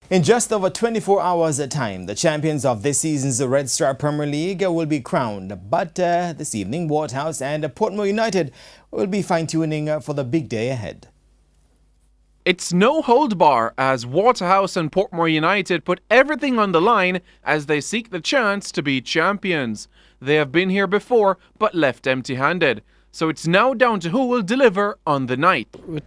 In just over 24 hours of time, the champions of this season's Red Star Premier League will be crowned. But this evening, Waterhouse and Portmore United will be fine-tuning for the big day ahead. It's no hold bar as Waterhouse and Portmore United put everything on the line as they seek the chance to be champions. They have been here before but left empty-handed. So it's now down to who will deliver on the night.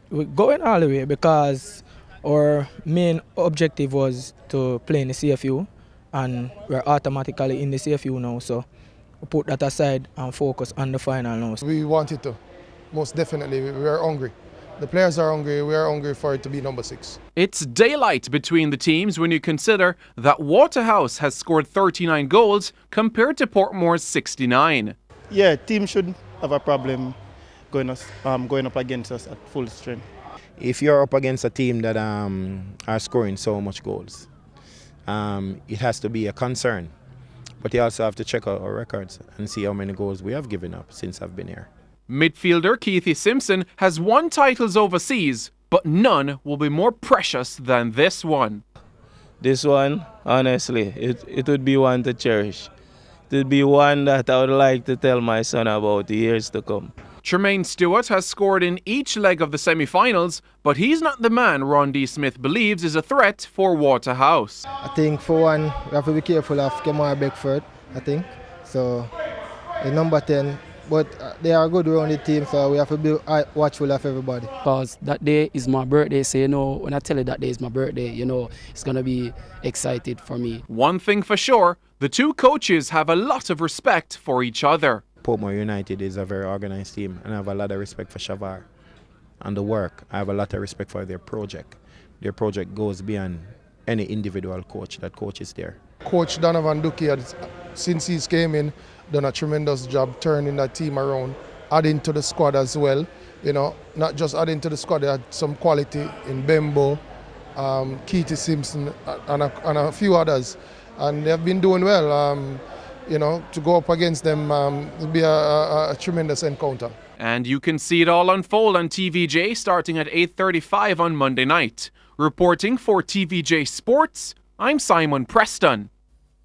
We're going all the way because our main objective was to play in the CFU, and we're automatically in the CFU now, so we put that aside and focus on the final now. We wanted to, most definitely. We are hungry. The players are hungry. We are hungry for it to be number 6. It's daylight between the teams when you consider that Waterhouse has scored 39 goals compared to Portmore's 69. Yeah, team shouldn't have a problem going up against us at full strength. If you're up against a team that are scoring so much goals, it has to be a concern. But you also have to check out our records and see how many goals we have given up since I've been here. Midfielder Keithy Simpson has won titles overseas, but none will be more precious than this one. This one, honestly, it would be one to cherish. It would be one that I would like to tell my son about the years to come. Tremaine Stewart has scored in each leg of the semi-finals, but he's not the man Ron D. Smith believes is a threat for Waterhouse. I think for one, we have to be careful of Kemar Beckford, I think. So, in number 10, but they are good around the team, so we have to be watchful of everybody. Because that day is my birthday, so when I tell you that day is my birthday, it's going to be excited for me. One thing for sure, the two coaches have a lot of respect for each other. Portmore United is a very organised team, and I have a lot of respect for Shavar and the work. I have a lot of respect for their project. Their project goes beyond any individual coach that coaches there. Coach Donovan Duki, since he's came in, done a tremendous job turning that team around, adding to the squad as well. Not just adding to the squad, they had some quality in Bembo, Keithy Simpson, and a few others. And they've been doing well. To go up against them will be a tremendous encounter. And you can see it all unfold on TVJ starting at 8:35 on Monday night. Reporting for TVJ Sports, I'm Simon Preston.